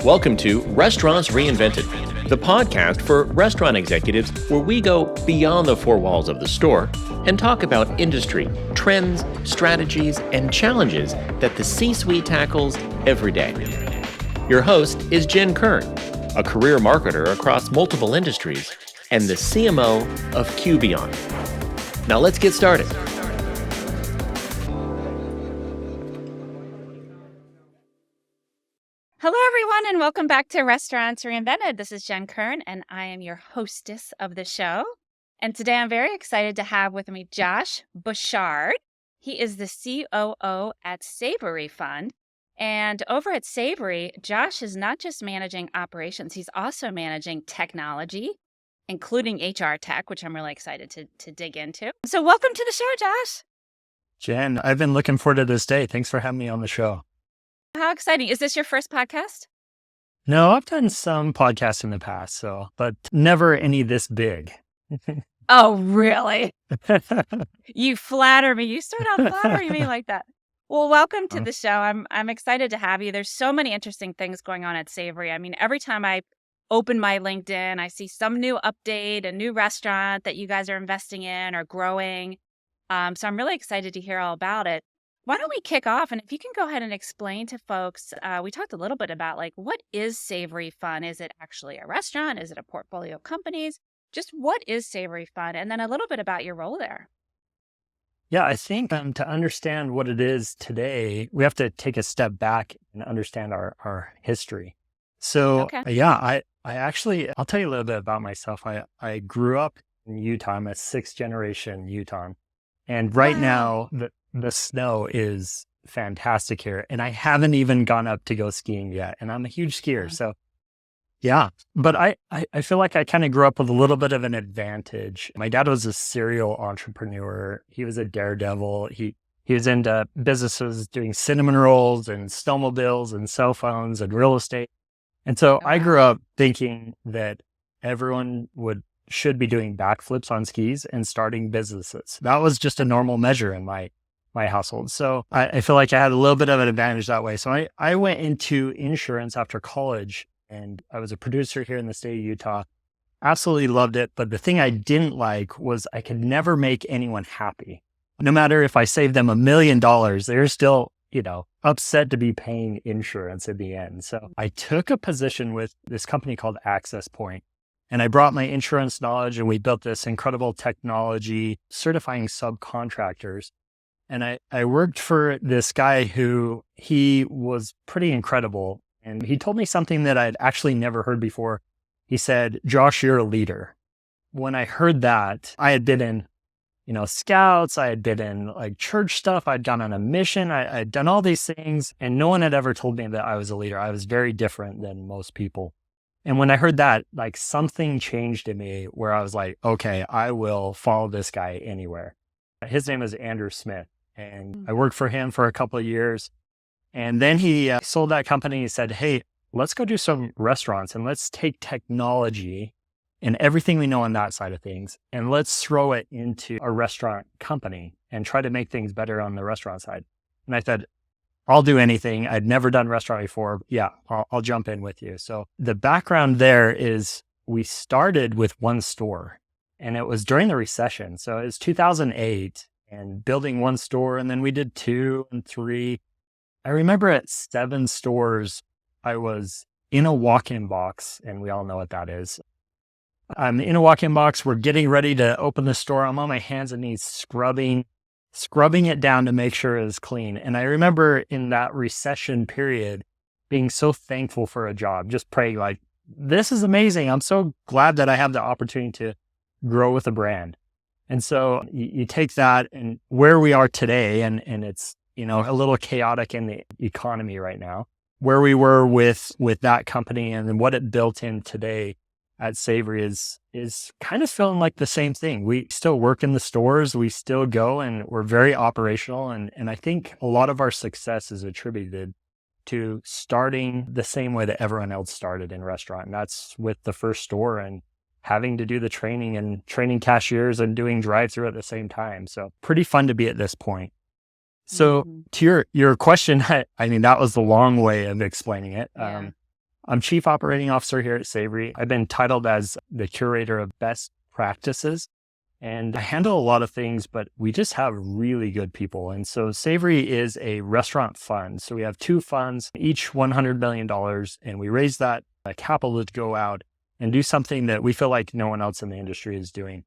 Welcome to Restaurants Reinvented, the podcast for restaurant executives where we go beyond the four walls of the store and talk about industry, trends, strategies, and challenges that the C-suite tackles every day. Your host is Jen Kern, a career marketer across multiple industries and the CMO of QBeyond. Now let's get started. Hello, everyone, and welcome back to Restaurants Reinvented. This is Jen Kern, and I am your hostess of the show. And today I'm very excited to have with me Josh Boshard. He is the COO at Savory Fund. And over at Savory, Josh is not just managing operations, he's also managing technology, including HR tech, which I'm really excited to dig into. So welcome to the show, Josh. Jen, I've been looking forward to this day. Thanks for having me on the show. How exciting. Is this your first podcast? No, I've done some podcasts in the past, but never any this big. Oh, really? You flatter me. You start out flattering me like that. Well, welcome to the show. I'm excited to have you. There's so many interesting things going on at Savory. I mean, every time I open my LinkedIn, I see some new update, a new restaurant that you guys are investing in or growing. So I'm really excited to hear all about it. Why don't we kick off? And if you can go ahead and explain to folks, we talked a little bit about what is Savory Fund? Is it actually a restaurant? Is it a portfolio of companies? Just what is Savory Fund? And then a little bit about your role there. Yeah, I think to understand what it is today, we have to take a step back and understand our history. So Okay. I actually, I'll tell you a little bit about myself. I grew up in Utah. I'm a sixth generation Utah. And right Wow. now, the snow is fantastic here. And I haven't even gone up to go skiing yet. And I'm a huge skier. So yeah, but I feel like I kind of grew up with a little bit of an advantage. My dad was a serial entrepreneur. He was a daredevil. He was into businesses doing cinnamon rolls and snowmobiles and cell phones and real estate. And so Oh, I wow. grew up thinking that everyone should be doing backflips on skis and starting businesses. That was just a normal measure in my household. So I feel like I had a little bit of an advantage that way. So I went into insurance after college, and I was a producer here in the state of Utah. Absolutely loved it. But the thing I didn't like was I could never make anyone happy. No matter if I saved them $1 million, they're still, upset to be paying insurance in the end. So I took a position with this company called Access Point. And I brought my insurance knowledge, and we built this incredible technology certifying subcontractors. And I worked for this guy who he was pretty incredible. And he told me something that I'd actually never heard before. He said, "Josh, you're a leader." When I heard that, I had been in, scouts, I had been in church stuff. I'd gone on a mission. I'd done all these things, and no one had ever told me that I was a leader. I was very different than most people. And when I heard that, something changed in me where I was like, okay, I will follow this guy anywhere. His name is Andrew Smith. And I worked for him for a couple of years. And then he sold that company. He said, "Hey, let's go do some restaurants and let's take technology and everything we know on that side of things, and let's throw it into a restaurant company and try to make things better on the restaurant side." And I said, "I'll do anything. I'd never done restaurant before. Yeah, I'll jump in with you." So the background there is we started with one store, and it was during the recession. So it was 2008 and building one store. And then we did 2 and 3. I remember at 7 stores, I was in a walk-in box, and we all know what that is. I'm in a walk-in box. We're getting ready to open the store. I'm on my hands and knees scrubbing it down to make sure it was clean. And I remember in that recession period being so thankful for a job, just praying this is amazing. I'm so glad that I have the opportunity to grow with a brand. And so you take that and where we are today, and it's, a little chaotic in the economy right now, where we were with that company and then what it built in today at Savory is kind of feeling like the same thing. We still work in the stores. We still go, and we're very operational. And I think a lot of our success is attributed to starting the same way that everyone else started in restaurant. And that's with the first store and having to do the training and training cashiers and doing drive-through at the same time. So pretty fun to be at this point. So to your question, I mean, that was the long way of explaining it. Yeah. I'm Chief Operating Officer here at Savory. I've been titled as the curator of best practices, and I handle a lot of things, but we just have really good people. And so Savory is a restaurant fund. So we have two funds, each $100 million, and we raise that capital to go out and do something that we feel like no one else in the industry is doing.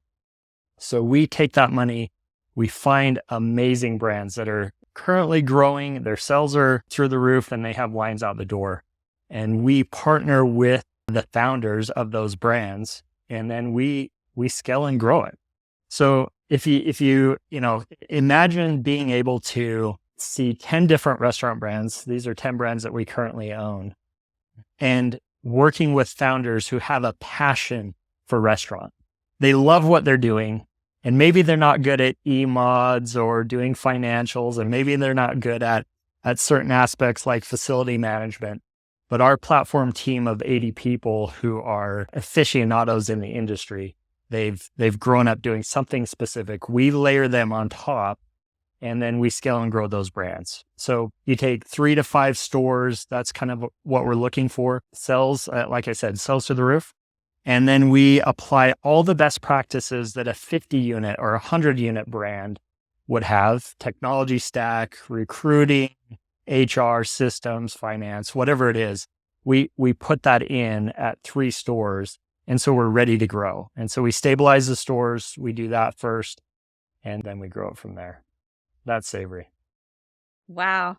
So we take that money, we find amazing brands that are currently growing, their sales are through the roof, and they have lines out the door. And we partner with the founders of those brands, and then we scale and grow it. So if you imagine being able to see 10 different restaurant brands, these are 10 brands that we currently own, and working with founders who have a passion for restaurant. They love what they're doing, and maybe they're not good at e-mods or doing financials, and maybe they're not good at certain aspects like facility management. But our platform team of 80 people who are aficionados in the industry, they've grown up doing something specific. We layer them on top, and then we scale and grow those brands. So you take 3 to 5 stores. That's kind of what we're looking for. Sales, like I said, sales to the roof. And then we apply all the best practices that a 50 unit or 100 unit brand would have: technology stack, recruiting, HR, systems, finance, whatever it is. We put that in at 3 stores. And so we're ready to grow. And so we stabilize the stores. We do that first, and then we grow it from there. That's Savory. Wow.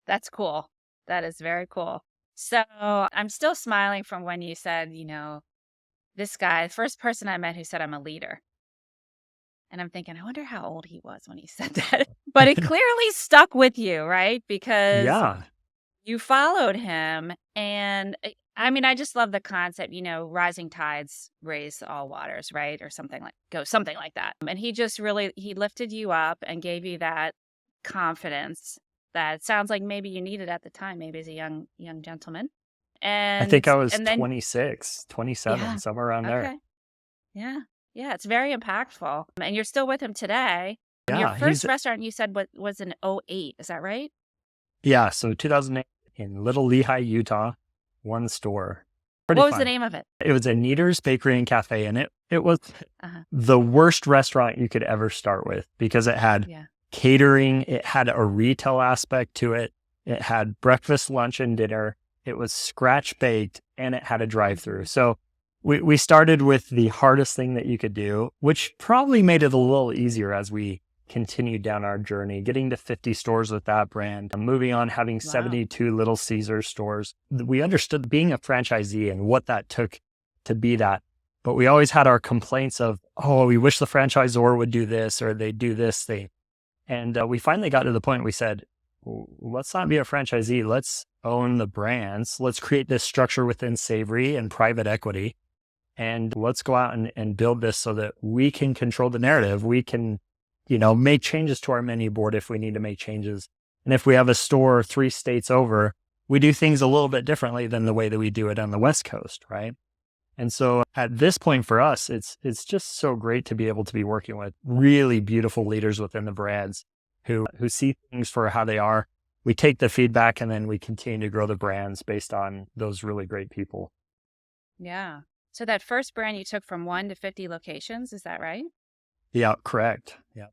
That's cool. That is very cool. So I'm still smiling from when you said, this guy, the first person I met who said I'm a leader. And I'm thinking, I wonder how old he was when he said that. But it clearly stuck with you, right? Because you followed him. And I mean, I just love the concept, rising tides raise all waters, right? Or something like that. And he just really, he lifted you up and gave you that confidence that sounds like maybe you needed at the time, maybe as a young gentleman. And I think I was 26, 27, somewhere around there. Yeah. Yeah. It's very impactful. And you're still with him today. Yeah, your first restaurant you said was in 2008. Is that right? Yeah. So 2008 in Little Lehigh, Utah, 1 store. Pretty what was fun. the name of it? It was a Kneader's Bakery and Cafe. And it was the worst restaurant you could ever start with, because it had catering. It had a retail aspect to it. It had breakfast, lunch, and dinner. It was scratch baked, and it had a drive-through. So we started with the hardest thing that you could do, which probably made it a little easier as we continued down our journey, getting to 50 stores with that brand, and moving on, having 72 Little Caesar stores. We understood being a franchisee and what that took to be that. But we always had our complaints of, we wish the franchisor would do this or they do this thing. And we finally got to the point we said, let's not be a franchisee. Let's own the brands. Let's create this structure within Savory and private equity. And let's go out and build this so that we can control the narrative. We can, make changes to our menu board if we need to make changes. And if we have a store 3 states over, we do things a little bit differently than the way that we do it on the West Coast, right? And so at this point for us, it's just so great to be able to be working with really beautiful leaders within the brands who see things for how they are. We take the feedback, and then we continue to grow the brands based on those really great people. Yeah. So that first brand you took from 1 to 50 locations, is that right? Yeah, correct. Yeah.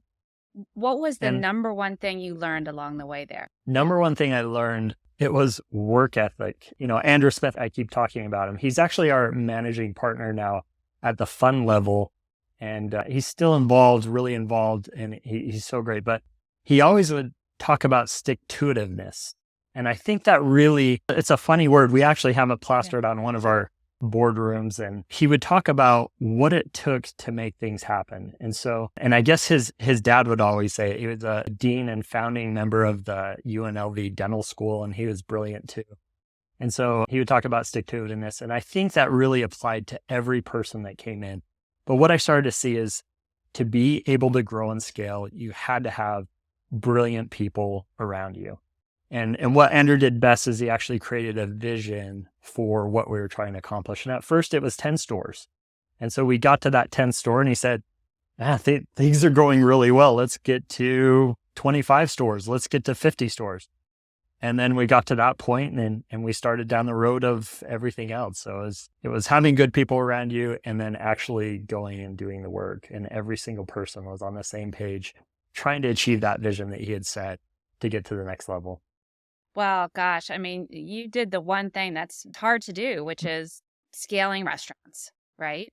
What was the number one thing you learned along the way there? Number one thing I learned, it was work ethic. Andrew Smith, I keep talking about him. He's actually our managing partner now at the fund level, and he's still involved, really involved, and he's so great. But he always would talk about stick-to-itiveness. And I think that really, it's a funny word. We actually have it plastered on one of our boardrooms, and he would talk about what it took to make things happen. And I guess his dad would always say, he was a dean and founding member of the UNLV dental school, and he was brilliant too. And so he would talk about stick-to-itiveness. And I think that really applied to every person that came in. But what I started to see is, to be able to grow and scale, you had to have brilliant people around you. And what Andrew did best is he actually created a vision for what we were trying to accomplish. And at first it was 10 stores. And so we got to that 10th store, and he said, things are going really well. Let's get to 25 stores. Let's get to 50 stores. And then we got to that point and we started down the road of everything else. So it was having good people around you and then actually going and doing the work. And every single person was on the same page, trying to achieve that vision that he had set to get to the next level. Well, gosh, I mean, you did the one thing that's hard to do, which is scaling restaurants, right?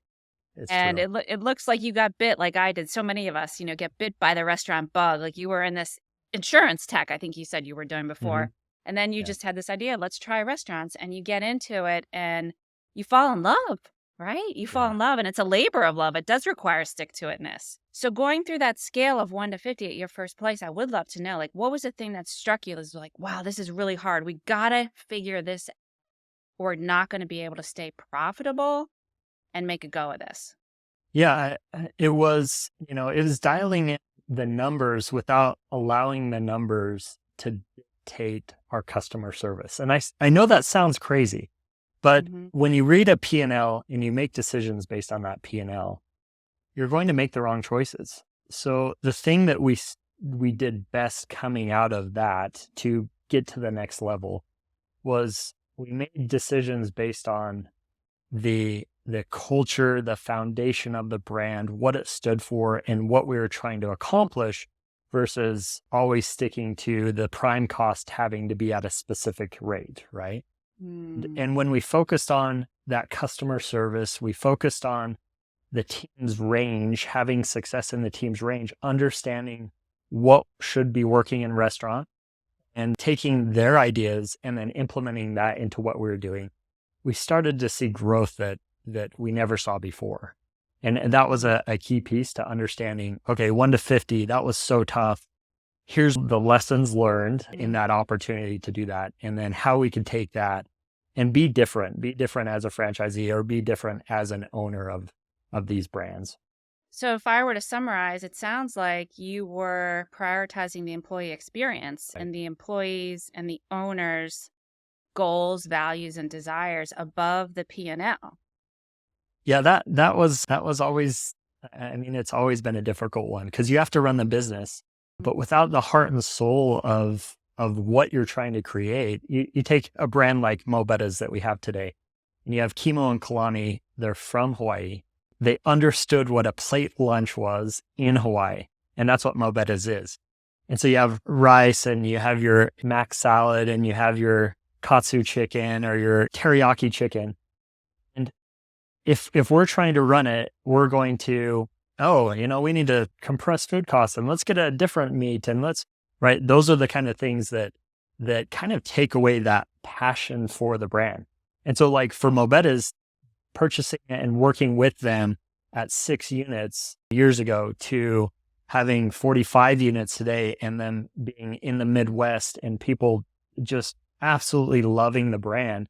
It's And true. it looks like you got bit like I did. So many of us, get bit by the restaurant bug. Like you were in this insurance tech, I think you said you were doing before. Mhm. And then you Yeah. just had this idea, let's try restaurants. And you get into it and you fall in love, right? You fall Yeah. in love and it's a labor of love. It does require stick-to-itness. So going through that scale of 1 to 50 at your first place, I would love to know, like, what was the thing that struck you as like, wow, this is really hard. We got to figure this out. We're not going to be able to stay profitable and make a go of this. Yeah, it was, it was dialing in the numbers without allowing the numbers to dictate our customer service. And I know that sounds crazy, but Mhm. when you read a P&L and you make decisions based on that P&L, you're going to make the wrong choices. So the thing that we did best coming out of that to get to the next level was we made decisions based on the culture, the foundation of the brand, what it stood for, and what we were trying to accomplish versus always sticking to the prime cost having to be at a specific rate, right? Mm. And when we focused on that customer service, we focused on the team's range, having success in the team's range, understanding what should be working in restaurant and taking their ideas and then implementing that into what we were doing, we started to see growth that we never saw before. And that was a key piece to understanding, okay, 1 to 50, that was so tough. Here's the lessons learned in that opportunity to do that. And then how we could take that and be different as a franchisee or be different as an owner of these brands. So if I were to summarize, it sounds like you were prioritizing the employee experience and the employees and the owners' goals, values, and desires above the P&L. Yeah, that was always, I mean, it's always been a difficult one because you have to run the business, but without the heart and soul of what you're trying to create, you take a brand like Mo Betta's that we have today, and you have Kimo and Kalani, they're from Hawaii. They understood what a plate lunch was in Hawaii, and that's what Mo Betta's is. And so you have rice and you have your mac salad and you have your katsu chicken or your teriyaki chicken. And if we're trying to run it, we're going to, we need to compress food costs and let's get a different meat and right? Those are the kind of things that kind of take away that passion for the brand. And so like for Mo Betta's, purchasing and working with them at 6 units years ago to having 45 units today and then being in the Midwest and people just absolutely loving the brand.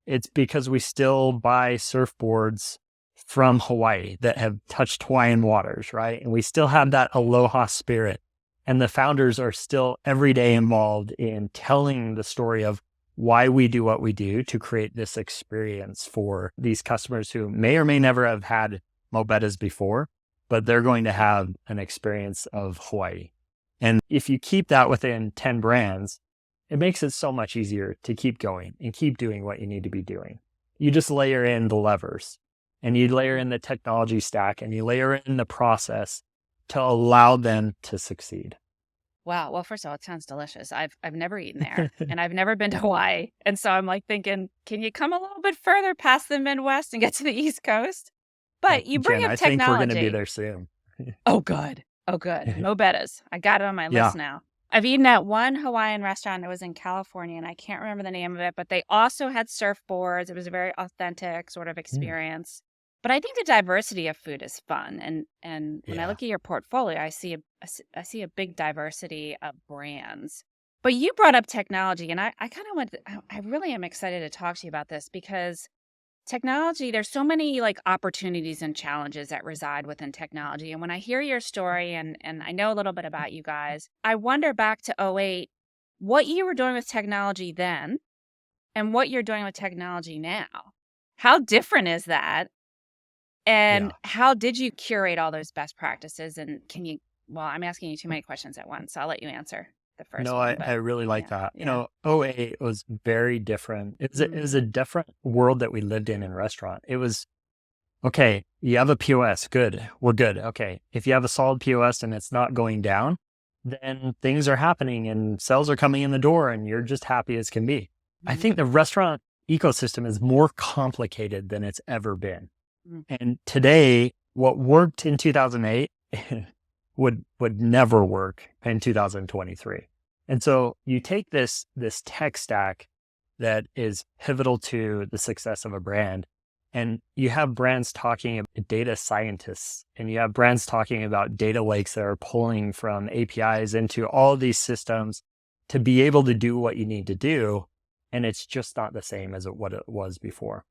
It's because we still buy surfboards from Hawaii that have touched Hawaiian waters, right? And we still have that aloha spirit. And the founders are still every day involved in telling the story of why we do what we do to create this experience for these customers who may or may never have had Mo Betta's before, but they're going to have an experience of Hawaii. And if you keep that within 10 brands, it makes it so much easier to keep going and keep doing what you need to be doing. You just layer in the levers and you layer in the technology stack and you layer in the process to allow them to succeed. Wow. Well, first of all, it sounds delicious. I've never eaten there and I've never been to Hawaii. And so I'm like thinking, can you come a little bit further past the Midwest and get to the East Coast? But you bring Jen, up I technology. think we're going to be there soon. Oh, good. Oh, good. Mo Betta's. I got it on my Yeah. list now. I've eaten at one Hawaiian restaurant that was in California, and I can't remember the name of it, but they also had surfboards. It was a very authentic sort of experience. But I think the diversity of food is fun. And when I look at your portfolio, I see a big diversity of brands. But you brought up technology, and I really am excited to talk to you about this because technology, there's so many like opportunities and challenges that reside within technology. And when I hear your story and I know a little bit about you guys, I wonder back to 2008, what you were doing with technology then and what you're doing with technology now. How different is that? And how did you curate all those best practices? And can you well, I'm asking you too many questions at once, so I'll let you answer the first No, one. I really like yeah, that. yeah. '08 was very different. It was a different world that we lived in restaurant. It was, okay, you have a POS, good, we're good. Okay, if you have a solid POS and it's not going down, then things are happening and sales are coming in the door and you're just happy as can be. I think the restaurant ecosystem is more complicated than it's ever been. And today, what worked in 2008 would never work in 2023. And so you take this tech stack that is pivotal to the success of a brand, and you have brands talking about data scientists, and you have brands talking about data lakes that are pulling from APIs into all these systems to be able to do what you need to do. And it's just not the same as what it was before.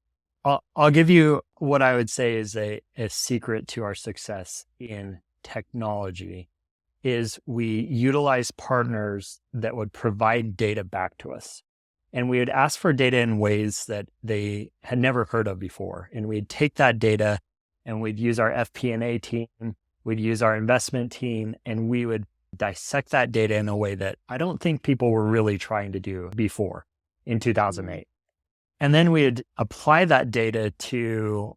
I'll give you what I would say is a secret to our success in technology is we utilize partners that would provide data back to us. And we would ask for data in ways that they had never heard of before. And we'd take that data and we'd use our FP&A team, we'd use our investment team, and we would dissect that data in a way that I don't think people were really trying to do before in 2008. And then we'd apply that data to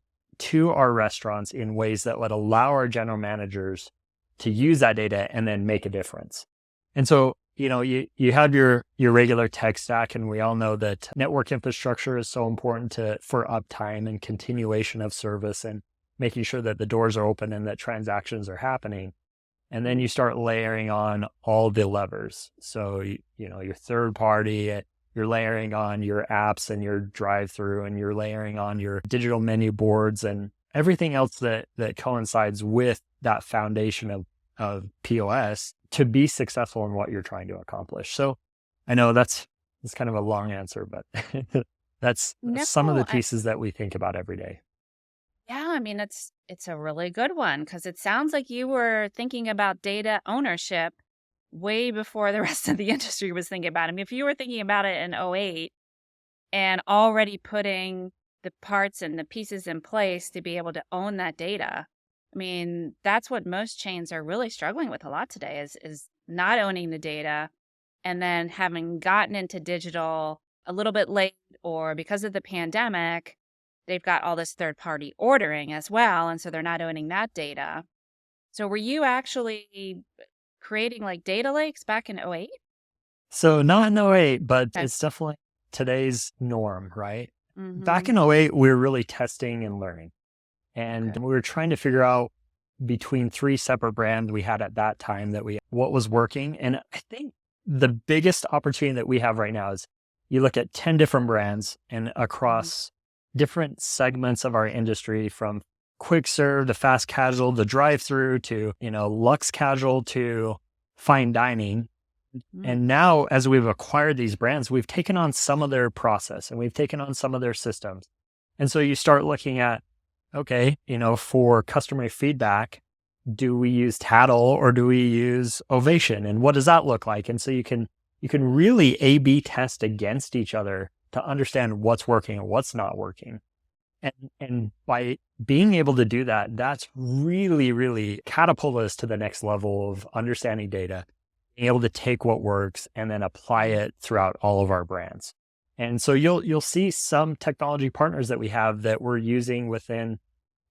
our restaurants in ways that would allow our general managers to use that data and then make a difference. And so, you have your regular tech stack, and we all know that network infrastructure is so important for uptime and continuation of service and making sure that the doors are open and that transactions are happening. And then you start layering on all the levers. So, your third party, you're layering on your apps and your drive-through, and you're layering on your digital menu boards and everything else that coincides with that foundation of POS to be successful in what you're trying to accomplish. So I know that's kind of a long answer, but that's some of the pieces that we think about every day. Yeah, I mean, it's a really good one because it sounds like you were thinking about data ownership way before the rest of the industry was thinking about it. I mean, if you were thinking about it in '08 and already putting the parts and the pieces in place to be able to own that data, I mean, that's what most chains are really struggling with a lot today is not owning the data, and then having gotten into digital a little bit late or because of the pandemic, they've got all this third-party ordering as well, and so they're not owning that data. So were you actually creating like data lakes back in '08? So not in '08, but Okay. it's definitely today's norm, right? Back in '08, we were really testing and learning. And we were trying to figure out between 3 separate brands we had at that time what was working. And I think the biggest opportunity that we have right now is you look at 10 different brands and across different segments of our industry, from quick serve to fast casual, to drive-through to, luxe casual to fine dining. And now as we've acquired these brands, we've taken on some of their process and we've taken on some of their systems. And so you start looking at, okay, for customer feedback, do we use Tattle or do we use Ovation? And what does that look like? And so you can really A/B test against each other to understand what's working and what's not working. And by being able to do that, that's really, really catapulted us to the next level of understanding data, being able to take what works and then apply it throughout all of our brands. And so you'll see some technology partners that we have that we're using within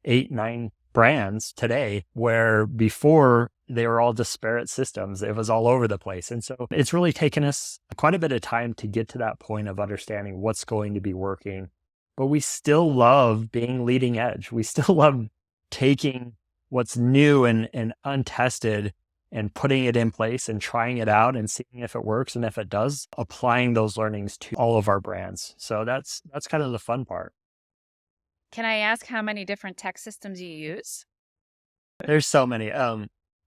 8, 9 brands today, where before they were all disparate systems. It was all over the place. And so it's really taken us quite a bit of time to get to that point of understanding what's going to be working. But we still love being leading edge. We still love taking what's new and untested and putting it in place and trying it out and seeing if it works. And if it does, applying those learnings to all of our brands. So that's kind of the fun part. Can I ask how many different tech systems you use? There's so many.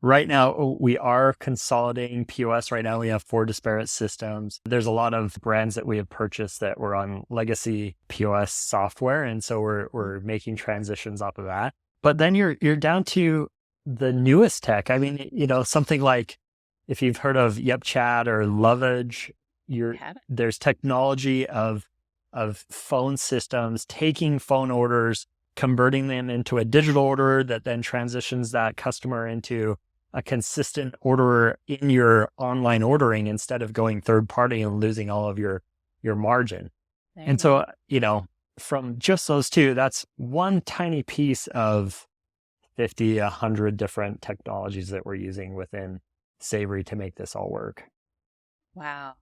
Right now, we are consolidating POS. Right now, we have 4 disparate systems. There's a lot of brands that we have purchased that were on legacy POS software. And so we're making transitions off of that. But then you're down to the newest tech. I mean, something like, if you've heard of YepChat or Lovage, there's technology of phone systems, taking phone orders, converting them into a digital order that then transitions that customer into a consistent orderer in your online ordering instead of going third party and losing all of your margin. And so, from just those two, that's one tiny piece of 50, 100 different technologies that we're using within Savory to make this all work. Wow.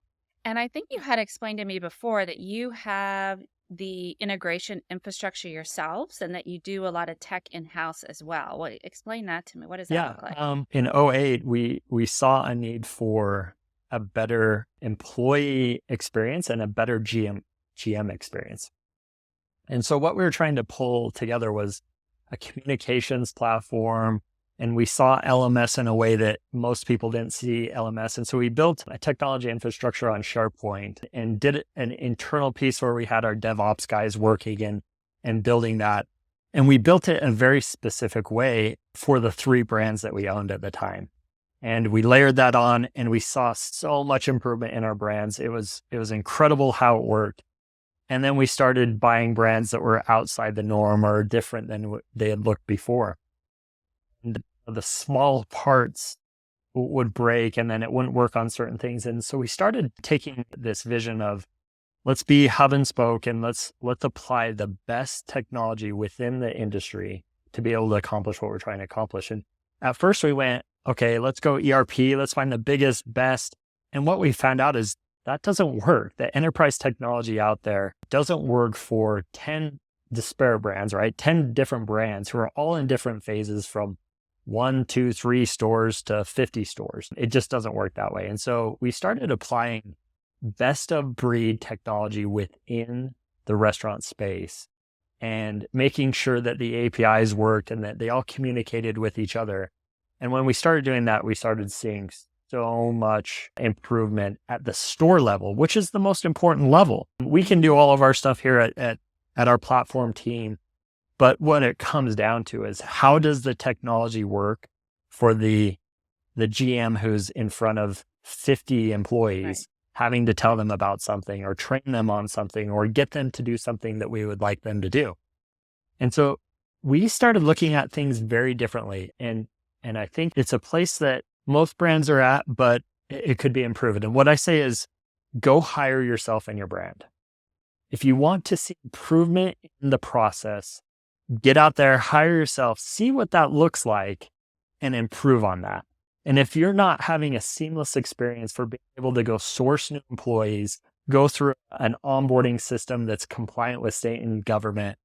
And I think you had explained to me before that you have the integration infrastructure yourselves and that you do a lot of tech in-house as well. Well, explain that to me. What does that look like? In 2008, we saw a need for a better employee experience and a better GM experience. And so what we were trying to pull together was a communications platform, and we saw LMS in a way that most people didn't see LMS. And so we built a technology infrastructure on SharePoint and did an internal piece where we had our DevOps guys working and building that. And we built it in a very specific way for the 3 brands that we owned at the time. And we layered that on, and we saw so much improvement in our brands. It was incredible how it worked. And then we started buying brands that were outside the norm or different than what they had looked before. And the small parts would break, and then it wouldn't work on certain things. And so we started taking this vision of, let's be hub and spoke, and let's apply the best technology within the industry to be able to accomplish what we're trying to accomplish. And at first we went, okay, let's go ERP, let's find the biggest, best. And what we found out is that doesn't work. The enterprise technology out there doesn't work for 10 disparate brands, right? 10 different brands who are all in different phases from 1, 2, 3 stores to 50 stores. It just doesn't work that way. And so we started applying best of breed technology within the restaurant space and making sure that the APIs worked and that they all communicated with each other. And when we started doing that, we started seeing so much improvement at the store level, which is the most important level. We can do all of our stuff here at our platform team, but what it comes down to is, how does the technology work for the GM who's in front of 50 employees, right, having to tell them about something or train them on something or get them to do something that we would like them to do. And so we started looking at things very differently. And I think it's a place that most brands are at, but it could be improved. And what I say is, go hire yourself and your brand. If you want to see improvement in the process, get out there, hire yourself, see what that looks like, and improve on that. And if you're not having a seamless experience for being able to go source new employees, go through an onboarding system that's compliant with state and government,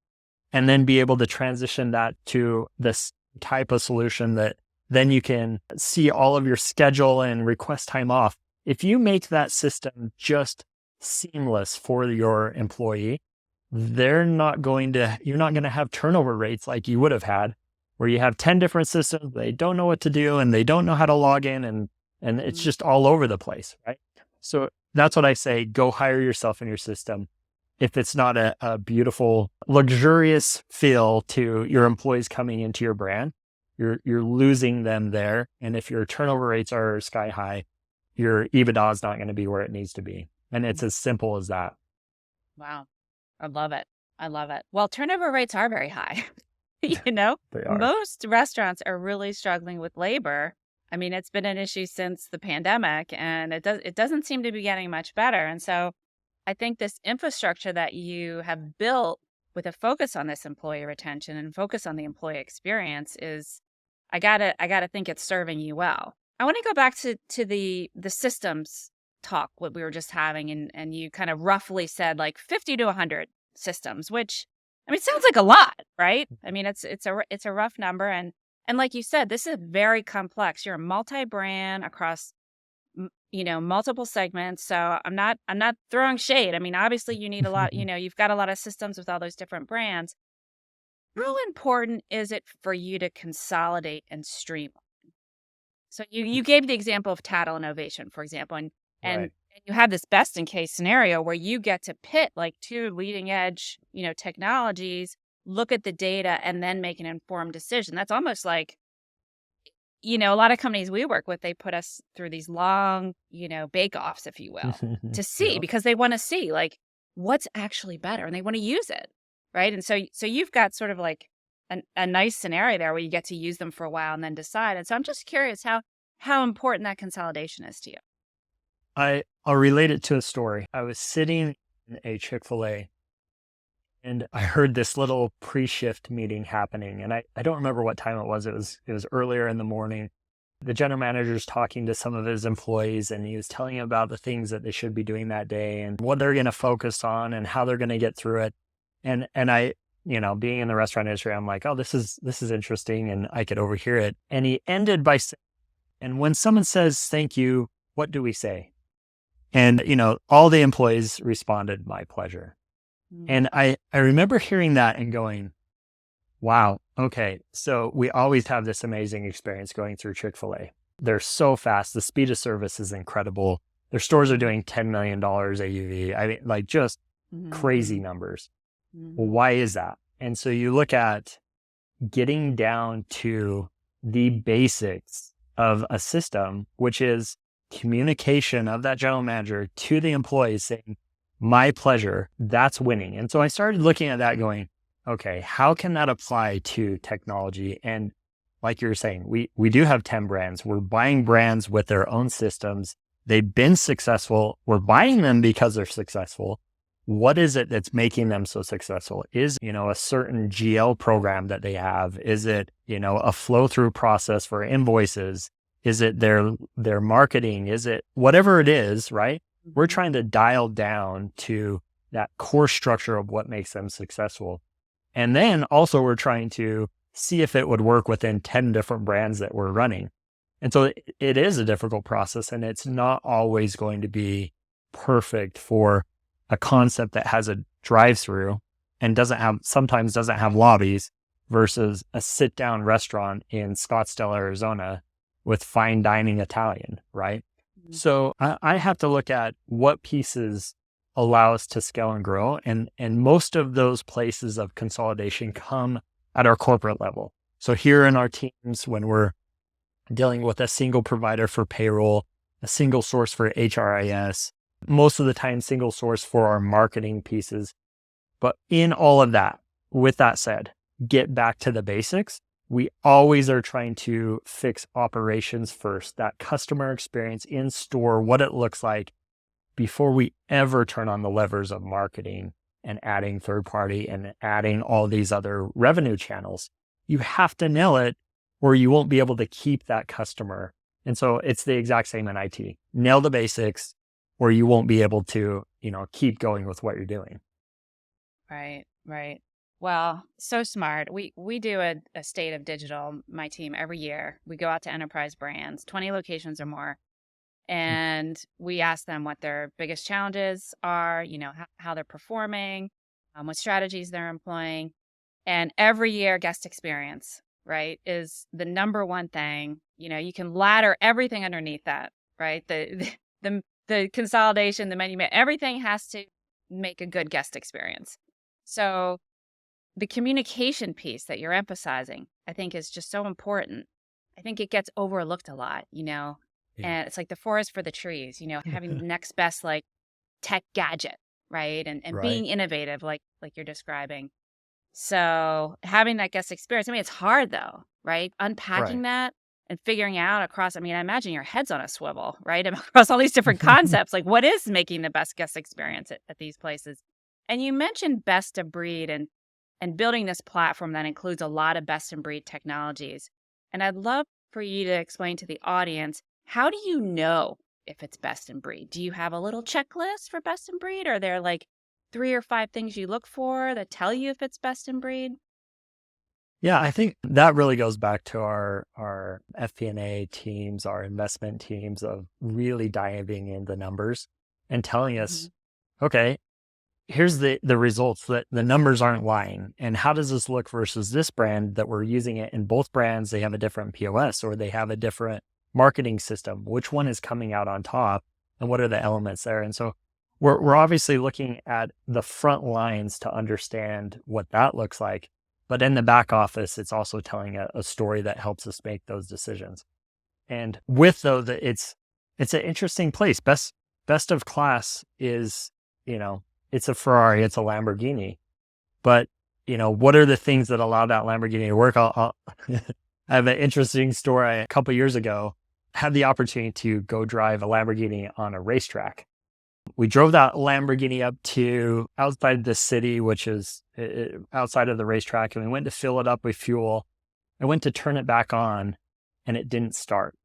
and then be able to transition that to this type of solution that then you can see all of your schedule and request time off. If you make that system just seamless for your employee, you're not going to have turnover rates like you would have had, where you have 10 different systems, they don't know what to do and they don't know how to log in, and it's just all over the place, right? So that's what I say, go hire yourself in your system. If it's not a beautiful, luxurious feel to your employees coming into your brand, you're losing them there. And if your turnover rates are sky high, your EBITDA is not going to be where it needs to be. And it's as simple as that. Wow. I love it. I love it. Well, turnover rates are very high. They are. Most restaurants are really struggling with labor. I mean, it's been an issue since the pandemic, and it doesn't seem to be getting much better. And so I think this infrastructure that you have built with a focus on this employee retention and focus on the employee experience is, I gotta think it's serving you well. I want to go back to the systems talk, what we were just having, and you kind of roughly said like 50 to 100 systems, which, I mean, it sounds like a lot, right? I mean, it's a rough number, and like you said, this is very complex. You're a multi-brand across multiple segments. So I'm not throwing shade. I mean, obviously you need a lot, you've got a lot of systems with all those different brands. How important is it for you to consolidate and streamline? So you gave the example of Tattle Innovation, for example, and Right. you have this best in case scenario where you get to pit like 2 leading edge, technologies, look at the data, and then make an informed decision. That's almost like, a lot of companies we work with, they put us through these long, bake-offs, if you will, to see, because they want to see like what's actually better and they want to use it, right? And so you've got sort of like a nice scenario there where you get to use them for a while and then decide. And so I'm just curious how important that consolidation is to you. I'll relate it to a story. I was sitting in a Chick-fil-A and I heard this little pre-shift meeting happening. And I don't remember what time it was. It was earlier in the morning. The general manager's talking to some of his employees and he was telling them about the things that they should be doing that day and what they're going to focus on and how they're going to get through it. And I, being in the restaurant industry, I'm like, oh, this is interesting, and I could overhear it. And he ended by saying, and when someone says thank you, what do we say? And, all the employees responded, my pleasure. And I remember hearing that and going, wow, okay, so we always have this amazing experience going through Chick-fil-A. They're so fast. The speed of service is incredible. Their stores are doing $10 million AUV. I mean, just crazy numbers. Well, why is that? And so you look at getting down to the basics of a system, which is communication of that general manager to the employees saying, my pleasure, that's winning. And so I started looking at that going, okay, how can that apply to technology? And like you were saying, we do have 10 brands. We're buying brands with their own systems. They've been successful. We're buying them because they're successful. What is it that's making them so successful? Is, a certain GL program that they have? Is it, a flow through process for invoices? Is it their marketing? Is it whatever it is, right? We're trying to dial down to that core structure of what makes them successful. And then also we're trying to see if it would work within 10 different brands that we're running. And so it is a difficult process, and it's not always going to be perfect for a concept that has a drive-through and sometimes doesn't have lobbies versus a sit-down restaurant in Scottsdale, Arizona with fine dining Italian, right? So I have to look at what pieces allow us to scale and grow. And most of those places of consolidation come at our corporate level. So here in our teams, when we're dealing with a single provider for payroll, a single source for HRIS, most of the time, single source for our marketing pieces. But in all of that, with that said, get back to the basics. We always are trying to fix operations first, that customer experience in store, what it looks like before we ever turn on the levers of marketing and adding third party and adding all these other revenue channels. You have to nail it or you won't be able to keep that customer. And so it's the exact same in IT. Nail the basics or you won't be able to, keep going with what you're doing. Right. Well, so smart. We do a state of digital, my team, every year. We go out to enterprise brands, 20 locations or more, and we ask them what their biggest challenges are, how they're performing, what strategies they're employing. And every year, guest experience, right, is the number one thing. You can ladder everything underneath that, right? The consolidation, the menu, everything has to make a good guest experience. So the communication piece that you're emphasizing, I think is just so important. I think it gets overlooked a lot, and it's like the forest for the trees, having the next best like tech gadget, right? And Right. being innovative, like you're describing. So having that guest experience, it's hard though, right? Unpacking that and figuring out across, I imagine your head's on a swivel, right? Across all these different concepts, like what is making the best guest experience at these places? And you mentioned best of breed and building this platform that includes a lot of best in breed technologies. And I'd love for you to explain to the audience, how do you know if it's best in breed? Do you have a little checklist for best in breed? Are there like 3 or 5 things you look for that tell you if it's best in breed? Yeah, I think that really goes back to our FP&A teams, our investment teams of really diving in the numbers and telling us, okay, here's the results, that the numbers aren't lying. And how does this look versus this brand that we're using it in both brands? They have a different POS or they have a different marketing system. Which one is coming out on top and what are the elements there? And so we're obviously looking at the front lines to understand what that looks like. But in the back office, it's also telling a story that helps us make those decisions. And with though, it's an interesting place. Best of class is, it's a Ferrari, it's a Lamborghini, but what are the things that allow that Lamborghini to work? I have an interesting story. A couple of years ago, I had the opportunity to go drive a Lamborghini on a racetrack. We drove that Lamborghini up to outside the city, which is outside of the racetrack, and we went to fill it up with fuel. I went to turn it back on, and it didn't start.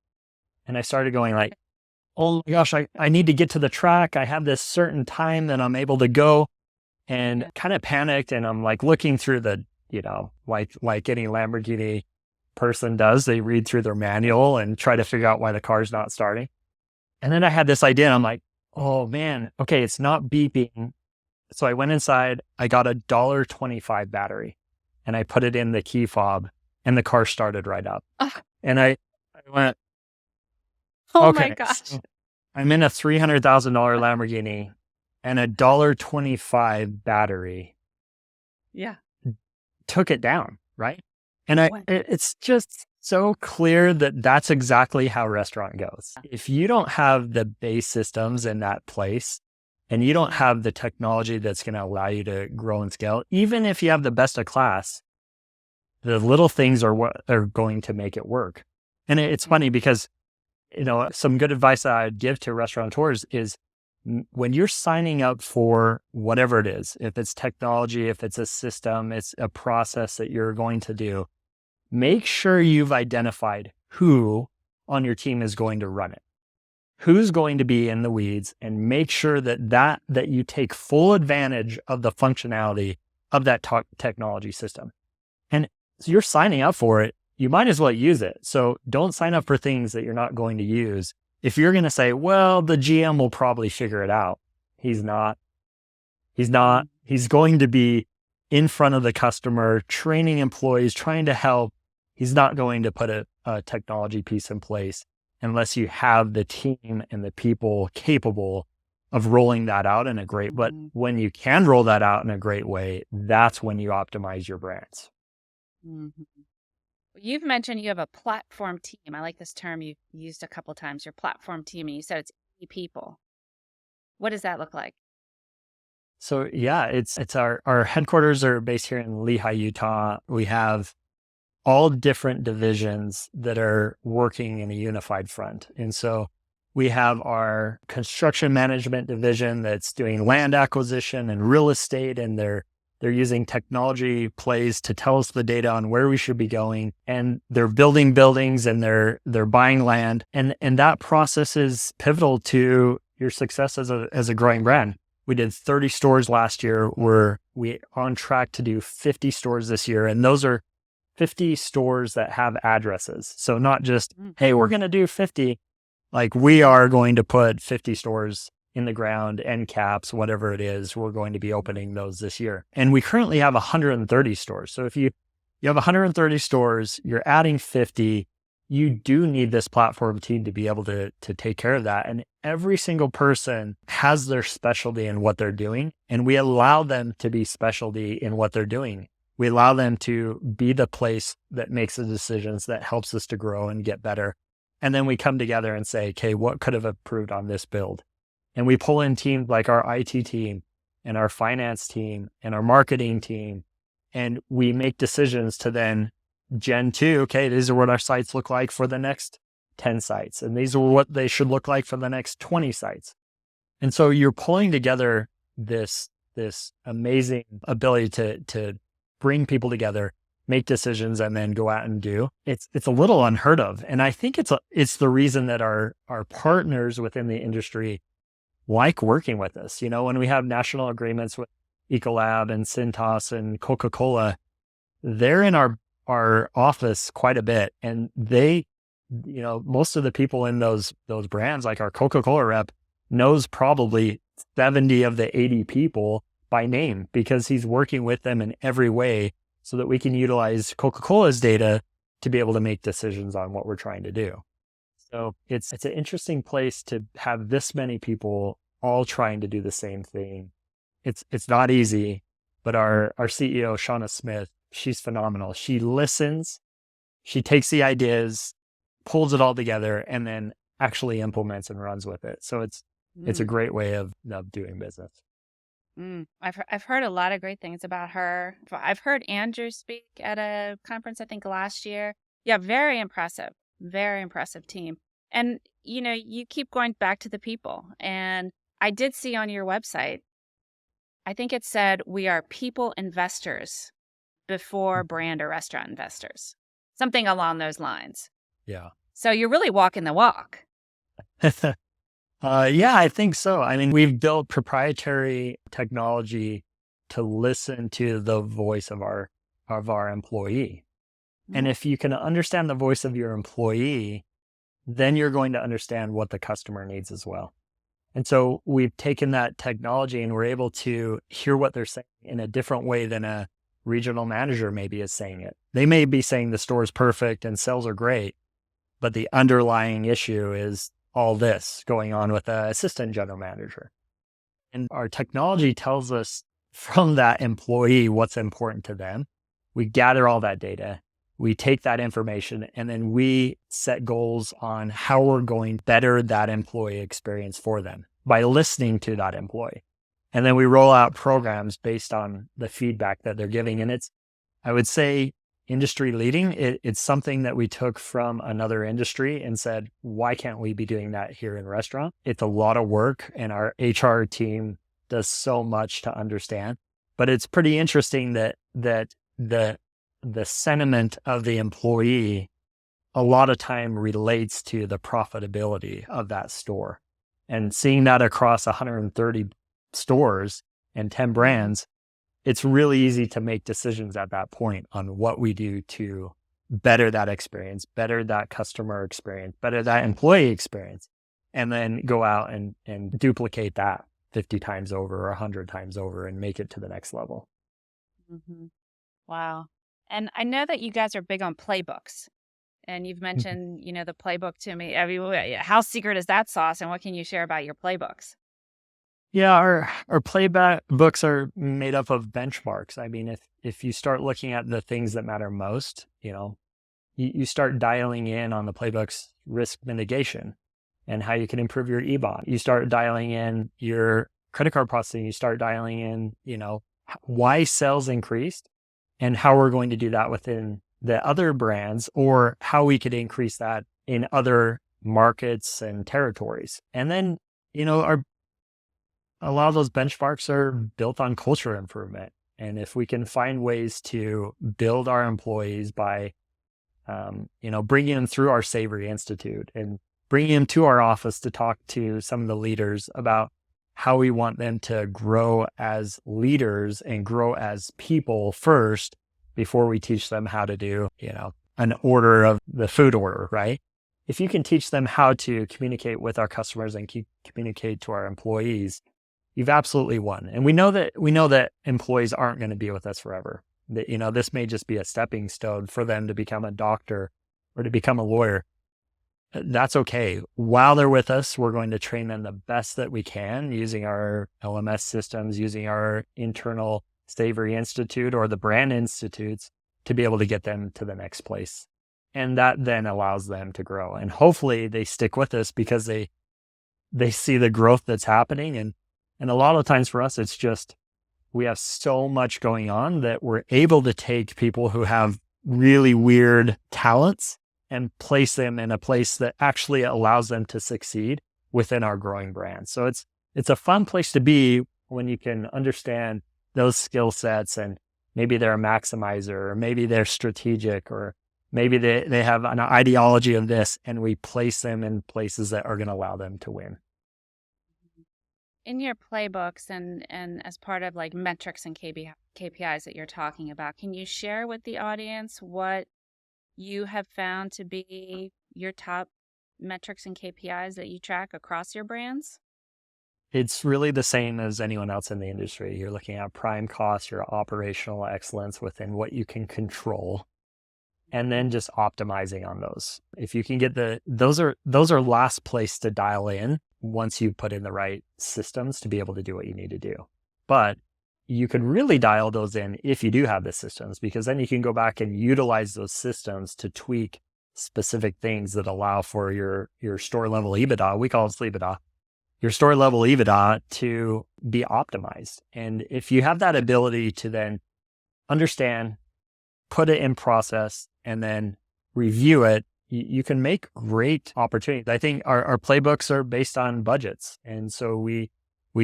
And I started going like, oh my gosh, I need to get to the track. I have this certain time that I'm able to go, and kind of panicked. And I'm like looking through the, like any Lamborghini person does, they read through their manual and try to figure out why the car's not starting. And then I had this idea, and I'm like, oh man, okay, it's not beeping. So I went inside, I got a $1.25 battery, and I put it in the key fob, and the car started right up. And I went, Oh okay, my gosh. so I'm in a $300,000 Lamborghini and a $1.25 battery Yeah. took it down, right? And it's just so clear that that's exactly how restaurant goes. If you don't have the base systems in that place, and you don't have the technology that's going to allow you to grow and scale, even if you have the best of class, the little things are what are going to make it work. And it's funny because, some good advice that I'd give to restaurateurs is when you're signing up for whatever it is, if it's technology, if it's a system, it's a process that you're going to do, make sure you've identified who on your team is going to run it, who's going to be in the weeds, and make sure that you take full advantage of the functionality of that technology system. And so you're signing up for it, you might as well use it. So don't sign up for things that you're not going to use. If you're going to say, well, the GM will probably figure it out. He's not. He's going to be in front of the customer, training employees, trying to help. He's not going to put a technology piece in place unless you have the team and the people capable of rolling that out in a great, but when you can roll that out in a great way, that's when you optimize your brands. Mm-hmm. You've mentioned you have a platform team. I like this term you've used a couple times, your platform team, and you said it's 80 people. What does that look like? So yeah, it's our headquarters are based here in Lehi, Utah. We have all different divisions that are working in a unified front. And so we have our construction management division that's doing land acquisition and real estate, and they're using technology plays to tell us the data on where we should be going, and they're building buildings and they're buying land. And that process is pivotal to your success as a growing brand. We did 30 stores last year. We're on track to do 50 stores this year. And those are 50 stores that have addresses. So not just, hey, we're going to do 50. Like, we are going to put 50 stores in the ground, end caps, whatever it is. We're going to be opening those this year. And we currently have 130 stores. So if you have 130 stores, you're adding 50, you do need this platform team to be able to take care of that. And every single person has their specialty in what they're doing. And we allow them to be specialty in what they're doing. We allow them to be the place that makes the decisions that helps us to grow and get better. And then we come together and say, okay, what could have improved on this build? And we pull in teams like our IT team and our finance team and our marketing team. And we make decisions to then Gen 2, okay, these are what our sites look like for the next 10 sites. And these are what they should look like for the next 20 sites. And so you're pulling together this amazing ability to bring people together, make decisions, and then go out and do. It's a little unheard of. And I think it's the reason that our partners within the industry like working with us. When we have national agreements with Ecolab and Cintas and Coca-Cola, they're in our office quite a bit. And they, most of the people in those brands, like our Coca-Cola rep, knows probably 70 of the 80 people by name, because he's working with them in every way so that we can utilize Coca-Cola's data to be able to make decisions on what we're trying to do. So it's an interesting place to have this many people all trying to do the same thing. It's not easy, but our CEO, Shauna Smith, she's phenomenal. She listens, she takes the ideas, pulls it all together, and then actually implements and runs with it. So it's a great way of doing business. I've heard a lot of great things about her. I've heard Andrew speak at a conference, I think last year. Yeah, very impressive team. And, you keep going back to the people. And I did see on your website, I think it said, we are people investors before brand or restaurant investors, something along those lines. Yeah. So you're really walking the walk. Yeah, I think so. I mean, we've built proprietary technology to listen to the voice of our employee. And if you can understand the voice of your employee, then you're going to understand what the customer needs as well. And so we've taken that technology and we're able to hear what they're saying in a different way than a regional manager maybe is saying it. They may be saying the store's perfect and sales are great, but the underlying issue is all this going on with the assistant general manager. And our technology tells us from that employee what's important to them. We gather all that data, we take that information, and then we set goals on how we're going to better that employee experience for them by listening to that employee. And then we roll out programs based on the feedback that they're giving. And it's, I would say, industry leading. It's something that we took from another industry and said, why can't we be doing that here in restaurant? It's a lot of work and our HR team does so much to understand. But it's pretty interesting that the sentiment of the employee a lot of time relates to the profitability of that store. And seeing that across 130 stores and 10 brands, it's really easy to make decisions at that point on what we do to better that experience, better that customer experience, better that employee experience, and then go out and duplicate that 50 times over or 100 times over and make it to the next level. Mm-hmm. Wow. And I know that you guys are big on playbooks. And you've mentioned, the playbook to me. I mean, how secret is that sauce? And what can you share about your playbooks? Yeah, our playbooks are made up of benchmarks. I mean, if you start looking at the things that matter most, you start dialing in on the playbook's risk mitigation and how you can improve your EBOT. You start dialing in your credit card processing. You start dialing in, why sales increased and how we're going to do that within the other brands or how we could increase that in other markets and territories. And then, a lot of those benchmarks are built on culture improvement. And if we can find ways to build our employees by, bringing them through our Savory Institute and bringing them to our office to talk to some of the leaders about how we want them to grow as leaders and grow as people first before we teach them how to do, an order of the food order, right? If you can teach them how to communicate with our customers and communicate to our employees, you've absolutely won. And we know that employees aren't going to be with us forever. That, this may just be a stepping stone for them to become a doctor or to become a lawyer. That's okay. While they're with us, we're going to train them the best that we can using our LMS systems, using our internal Savory Institute or the brand institutes to be able to get them to the next place. And that then allows them to grow. And hopefully they stick with us because they see the growth that's happening. And a lot of times for us, it's just, we have so much going on that we're able to take people who have really weird talents and place them in a place that actually allows them to succeed within our growing brand. So it's a fun place to be when you can understand those skill sets, and maybe they're a maximizer, or maybe they're strategic, or maybe they have an ideology of this, and we place them in places that are going to allow them to win. In your playbooks and as part of like metrics and KPIs that you're talking about, can you share with the audience what you have found to be your top metrics and KPIs that you track across your brands? It's really the same as anyone else in the industry. You're looking at prime costs, your operational excellence within what you can control, and then just optimizing on those. If you can get those are last place to dial in once you put in the right systems to be able to do what you need to do. But you could really dial those in if you do have the systems, because then you can go back and utilize those systems to tweak specific things that allow for your store level EBITDA. We call it EBITDA. your store level EBITDA to be optimized. And if you have that ability to then understand, put it in process, and then review it, you can make great opportunities. I think our playbooks are based on budgets. And so we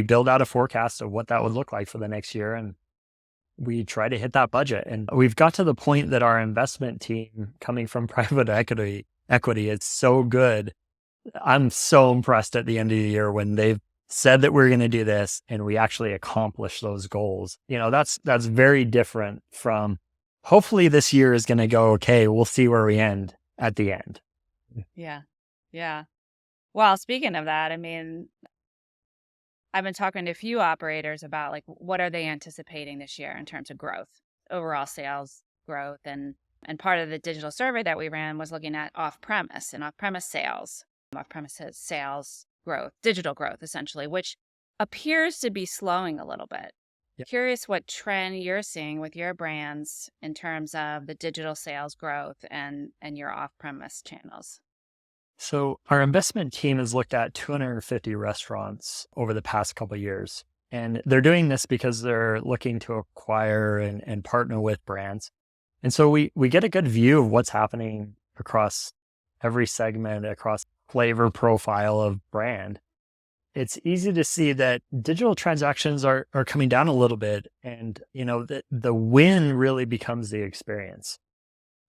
build out a forecast of what that would look like for the next year. And we try to hit that budget. And we've got to the point that our investment team coming from private equity is so good. I'm so impressed at the end of the year when they've said that we're going to do this and we actually accomplish those goals. That's very different from hopefully this year is going to go okay. We'll see where we end at the end. Yeah. Yeah. Well, speaking of that, I mean, I've been talking to a few operators about like, what are they anticipating this year in terms of growth, overall sales growth. And part of the digital survey that we ran was looking at off-premise and off-premise sales growth, digital growth, essentially, which appears to be slowing a little bit. Yep. Curious what trend you're seeing with your brands in terms of the digital sales growth and your off-premise channels. So our investment team has looked at 250 restaurants over the past couple of years. And they're doing this because they're looking to acquire and partner with brands. And so we get a good view of what's happening across every segment, across flavor profile of brand. It's easy to see that digital transactions are coming down a little bit, and the win really becomes the experience.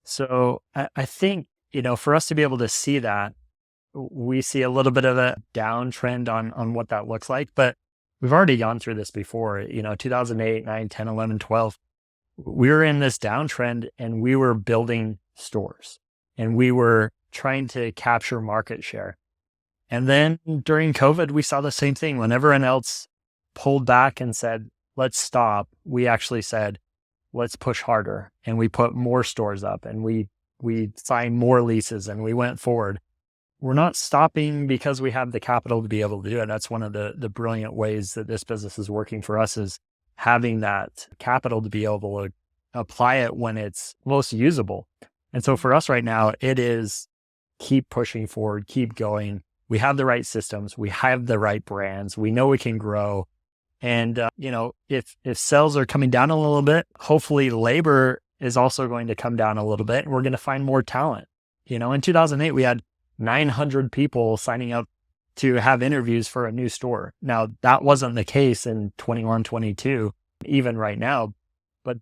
So I think for us to be able to see that, we see a little bit of a downtrend on what that looks like, but we've already gone through this before. 2008, 9, 10, 11, 12, we were in this downtrend and we were building stores and we were trying to capture market share. And then during COVID, we saw the same thing. When everyone else pulled back and said, let's stop, we actually said, let's push harder. And we put more stores up and we signed more leases and we went forward. We're not stopping because we have the capital to be able to do it. That's one of the brilliant ways that this business is working for us, is having that capital to be able to apply it when it's most usable. And so for us right now, it is keep pushing forward, keep going. We have the right systems. We have the right brands. We know we can grow. And, if sales are coming down a little bit, hopefully labor is also going to come down a little bit and we're going to find more talent. In 2008, we had 900 people signing up to have interviews for a new store. Now, that wasn't the case in 21, 22, even right now, but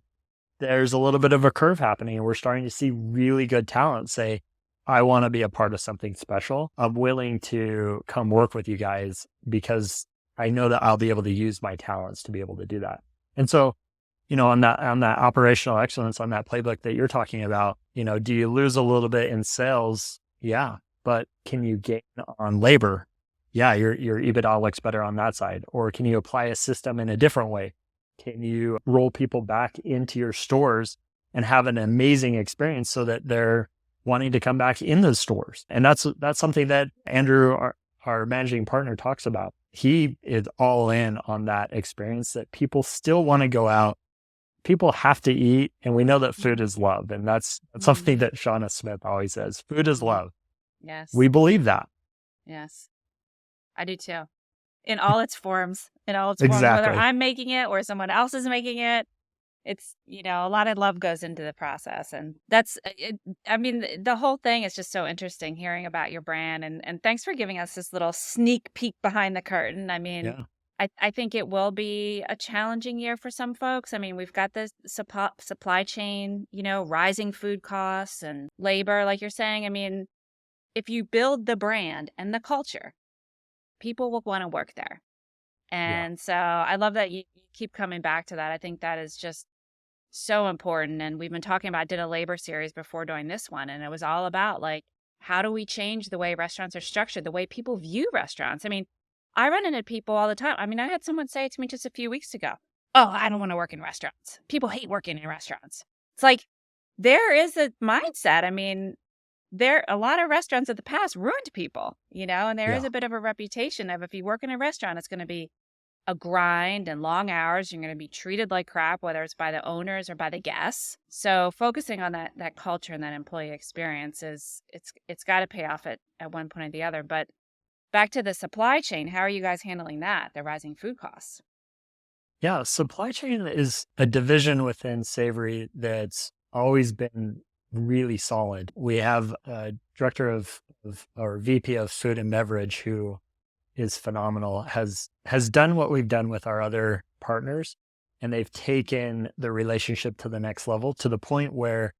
there's a little bit of a curve happening and we're starting to see really good talent say, I want to be a part of something special. I'm willing to come work with you guys because I know that I'll be able to use my talents to be able to do that. And so, on that operational excellence, on that playbook that you're talking about, do you lose a little bit in sales? Yeah. But can you gain on labor? Yeah, your EBITDA looks better on that side. Or can you apply a system in a different way? Can you roll people back into your stores and have an amazing experience so that they're wanting to come back in those stores? And that's something that Andrew, our managing partner, talks about. He is all in on that experience, that people still want to go out. People have to eat, and we know that food is love. And that's something that Shauna Smith always says, food is love. Yes. We believe that. Yes. I do too. In all its forms, Exactly. whether I'm making it or someone else is making it, it's, a lot of love goes into the process. And that's, the whole thing is just so interesting hearing about your brand. And thanks for giving us this little sneak peek behind the curtain. Yeah. I think it will be a challenging year for some folks. We've got the supply chain, rising food costs and labor, like you're saying. If you build the brand and the culture, people will want to work there. And so I love that you keep coming back to that. I think that is just so important. And we've been talking about, did a labor series before doing this one. And it was all about how do we change the way restaurants are structured, the way people view restaurants? I run into people all the time. I had someone say it to me just a few weeks ago. Oh, I don't want to work in restaurants. People hate working in restaurants. It's there is a mindset. A lot of restaurants of the past ruined people, and there is a bit of a reputation of, if you work in a restaurant, it's going to be a grind and long hours. You're going to be treated like crap, whether it's by the owners or by the guests. So focusing on that culture and that employee experience it's got to pay off at one point or the other. But back to the supply chain. How are you guys handling that? The rising food costs. Yeah, supply chain is a division within Savory that's always been really solid. We have a director of or VP of food and beverage who is phenomenal, has done what we've done with our other partners, and they've taken the relationship to the next level, to the point where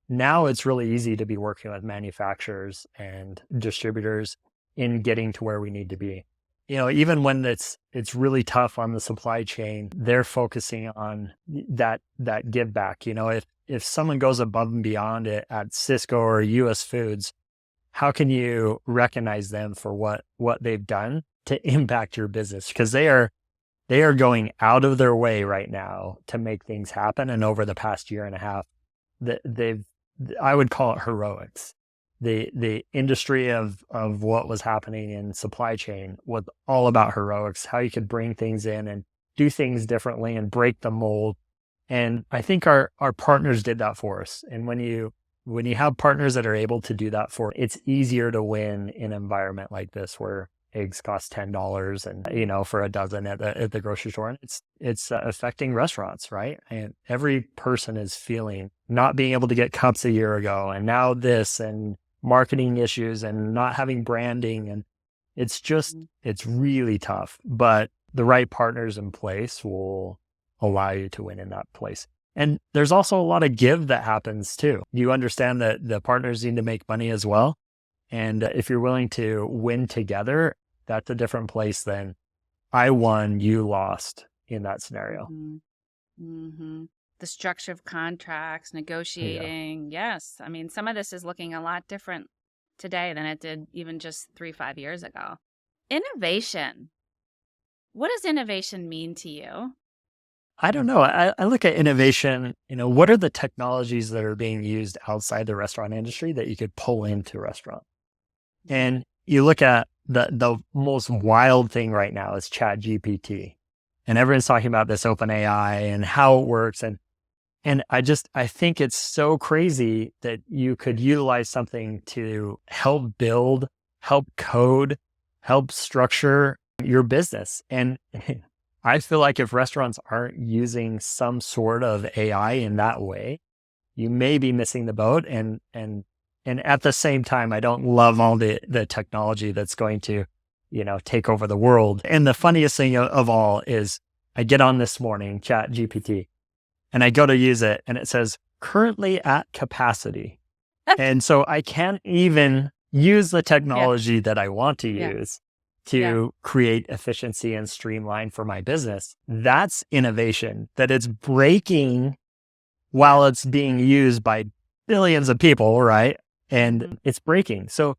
now it's really easy to be working with manufacturers and distributors in getting to where we need to be. Even when it's really tough on the supply chain, they're focusing on that give back. If someone goes above and beyond it at Cisco or US Foods, how can you recognize them for what they've done to impact your business? Because they are going out of their way right now to make things happen. And over the past year and a half, I would call it heroics. The industry of what was happening in supply chain was all about heroics, how you could bring things in and do things differently and break the mold. And I think our partners did that for us. And when you have partners that are able to do that it's easier to win in an environment like this where eggs cost $10 and, for a dozen at the grocery store. And it's affecting restaurants, right? And every person is feeling not being able to get cups a year ago, and now this, and marketing issues and not having branding. And it's really tough, but the right partners in place will allow you to win in that place. And there's also a lot of give that happens too. You understand that the partners need to make money as well. And if you're willing to win together, that's a different place than I won, you lost in that scenario. Mm-hmm. The structure of contracts, negotiating. Yeah. Yes. I mean, some of this is looking a lot different today than it did even just 3-5 years ago. Innovation. What does innovation mean to you? I don't know. I look at innovation, what are the technologies that are being used outside the restaurant industry that you could pull into restaurant? And you look at the most wild thing right now is ChatGPT. And everyone's talking about this open AI and how it works. And I think it's so crazy that you could utilize something to help build, help code, help structure your business. And I feel like if restaurants aren't using some sort of AI in that way, you may be missing the boat. And at the same time, I don't love all the technology that's going to, take over the world. And the funniest thing of all is I get on this morning, ChatGPT, and I go to use it and it says currently at capacity. And so I can't even use the technology that I want to use to create efficiency and streamline for my business. That's innovation, that it's breaking while it's being used by billions of people, right? And it's breaking. So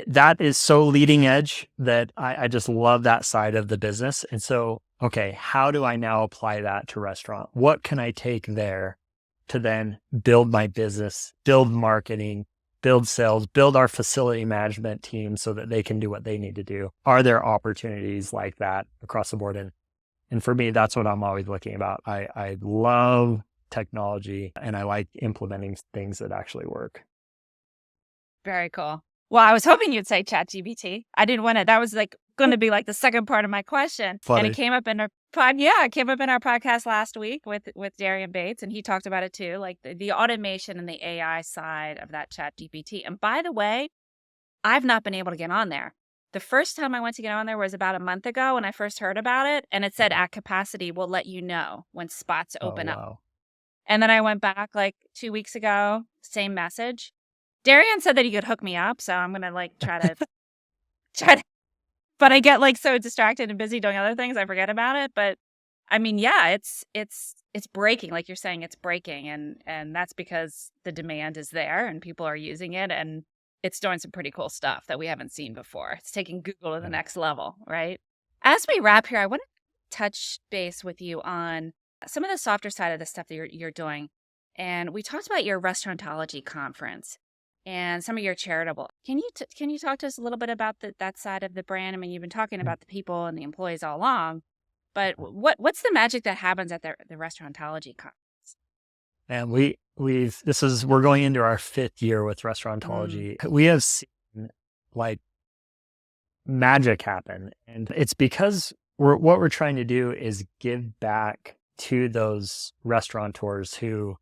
that is so leading edge that I just love that side of the business. And so, okay, how do I now apply that to restaurant? What can I take there to then build my business, build marketing, build sales, build our facility management team so that they can do what they need to do? Are there opportunities like that across the board? And for me, that's what I'm always looking about. I love technology and I like implementing things that actually work. Very cool. Well, I was hoping you'd say ChatGPT. I didn't want to. That was going to be the second part of my question. Funny. And it came up in our podcast last week with Darian Bates, and he talked about it too, like the automation and the AI side of that ChatGPT. And by the way, I've not been able to get on there. The first time I went to get on there was about a month ago when I first heard about it, and it said at capacity, we'll let you know when spots open up. And then I went back 2 weeks ago, same message. Darian said that he could hook me up, so I'm gonna try to, but I get so distracted and busy doing other things, I forget about it. But I mean, yeah, it's breaking, like you're saying, it's breaking, and that's because the demand is there and people are using it, and it's doing some pretty cool stuff that we haven't seen before. It's taking Google to the next level, right? As we wrap here, I want to touch base with you on some of the softer side of the stuff that you're doing, and we talked about your restaurantology conference and some of your charitable. Can you talk to us a little bit about that side of the brand? I mean, you've been talking about the people and the employees all along, but what's the magic that happens at the restaurantology conference? And we're going into our 5th year with restaurantology. We have seen magic happen. And it's because what we're trying to do is give back to those restaurateurs who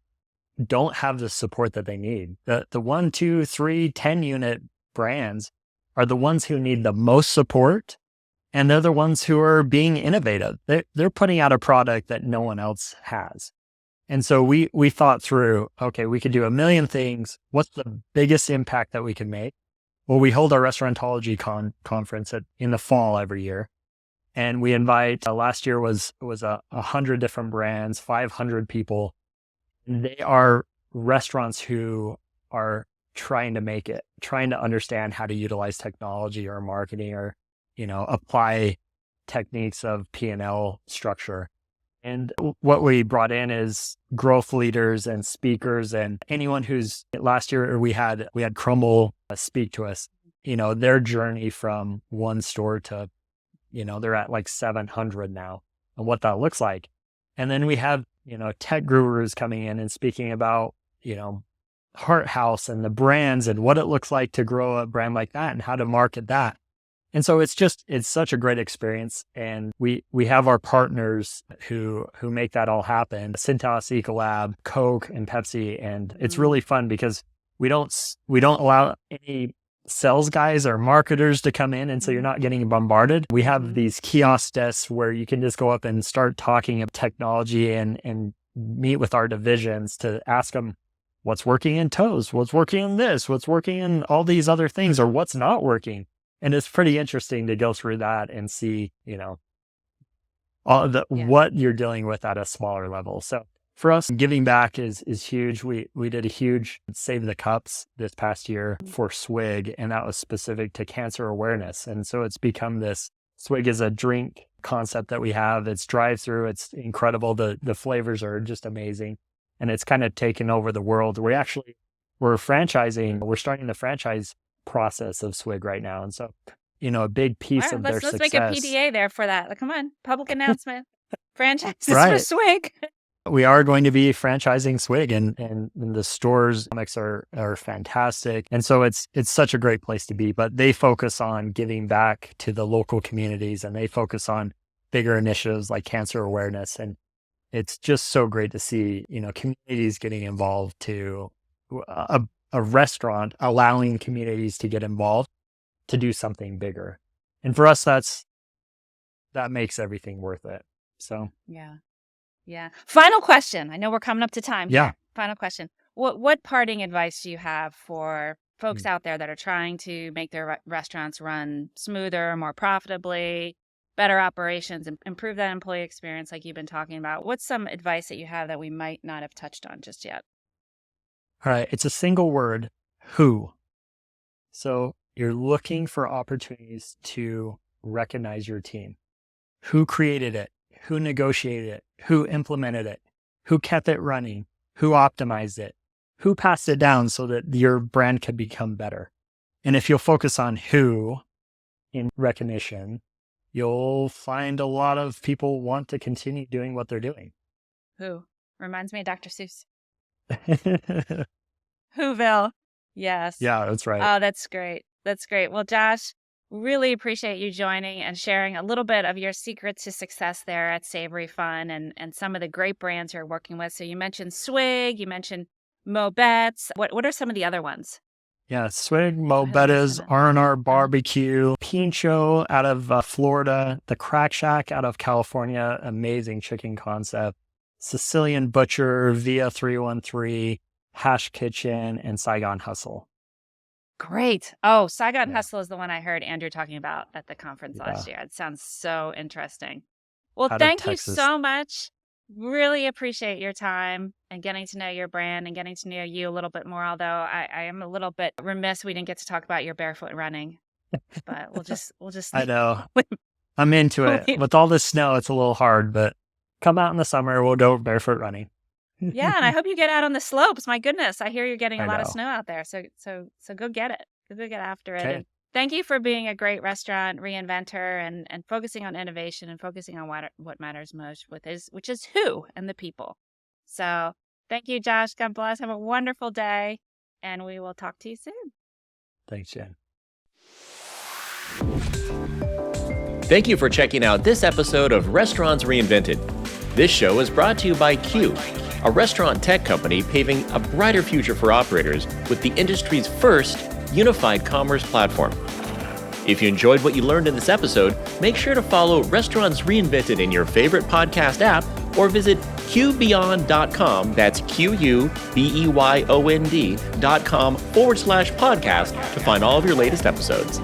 don't have the support that they need. The 1, 2, 3, 10 unit brands are the ones who need the most support. And they're the ones who are being innovative. They're putting out a product that no one else has. And so we thought through, okay, we could do a million things. What's the biggest impact that we can make? Well, we hold our restaurantology conference in the fall every year. And we invite, last year was 100 different brands, 500 people. They are restaurants who are trying to make it, trying to understand how to utilize technology or marketing or, apply techniques of P&L structure. And what we brought in is growth leaders and speakers and anyone who's last year we had Crumble speak to us, their journey from one store to, they're at like 700 now and what that looks like. And then we have, tech gurus coming in and speaking about, Heart House and the brands and what it looks like to grow a brand like that and how to market that. And so it's such a great experience. And we have our partners who make that all happen. Cintas, Ecolab, Coke, and Pepsi. And it's really fun because we don't allow any sales guys or marketers to come in. And so you're not getting bombarded. We have these kiosk desks where you can just go up and start talking about technology and meet with our divisions to ask them what's working in toast, what's working in this, what's working in all these other things, or what's not working. And it's pretty interesting to go through that and see, what you're dealing with at a smaller level. So for us, giving back is huge. We did a huge Save the Cups this past year for Swig, and that was specific to cancer awareness. And so it's become this, Swig is a drink concept that we have. It's drive-through. It's incredible. The flavors are just amazing. And it's kind of taken over the world. We're franchising. We're starting the franchise process of Swig right now. And so, a big piece of their success. Let's make a PDA there for that. Like, come on, public announcement. Franchises Right. for Swig. We are going to be franchising Swig and the stores economics are fantastic. And so it's such a great place to be, but they focus on giving back to the local communities and they focus on bigger initiatives like cancer awareness. And it's just so great to see, communities getting involved to a restaurant, allowing communities to get involved to do something bigger. And for us, that makes everything worth it. So, yeah. Final question. I know we're coming up to time. Yeah. Here. Final question. What parting advice do you have for folks out there that are trying to make their restaurants run smoother, more profitably, better operations, and improve that employee experience like you've been talking about? What's some advice that you have that we might not have touched on just yet? All right. It's a single word, who. So you're looking for opportunities to recognize your team. Who created it? Who negotiated it? Who implemented it? Who kept it running? Who optimized it? Who passed it down so that your brand could become better? And if you'll focus on who in recognition, you'll find a lot of people want to continue doing what they're doing. Who? Reminds me of Dr. Seuss. Whoville. Yes. Yeah, that's right. Oh, that's great. That's great. Well, Josh, really appreciate you joining and sharing a little bit of your secrets to success there at Savory Fund and some of the great brands you're working with. So you mentioned Swig, you mentioned Mobets. What are some of the other ones? Yeah, Swig, Mobetta's, R&R Barbecue, Pincho out of Florida, the Crack Shack out of California, amazing chicken concept, Sicilian Butcher, Via 313, Hash Kitchen, and Saigon Hustle. Great. Oh, Saigon Hustle is the one I heard Andrew talking about at the conference last year. It sounds so interesting. Well, thank you so much. Really appreciate your time and getting to know your brand and getting to know you a little bit more, although I am a little bit remiss we didn't get to talk about your barefoot running. But we'll just I know. I'm into it. With all this snow, it's a little hard, but come out in the summer, we'll go barefoot running. Yeah, and I hope you get out on the slopes. My goodness, I hear you're getting a lot of snow out there. So go get it. Go get after it. And thank you for being a great restaurant reinventor and focusing on innovation and focusing on what matters most, which is who and the people. So thank you, Josh. God bless. Have a wonderful day, and we will talk to you soon. Thanks, Jen. Thank you for checking out this episode of Restaurants Reinvented. This show is brought to you by Q, a restaurant tech company paving a brighter future for operators with the industry's first unified commerce platform. If you enjoyed what you learned in this episode, make sure to follow Restaurants Reinvented in your favorite podcast app or visit qbeyond.com, that's QUBEYOND.com /podcast to find all of your latest episodes.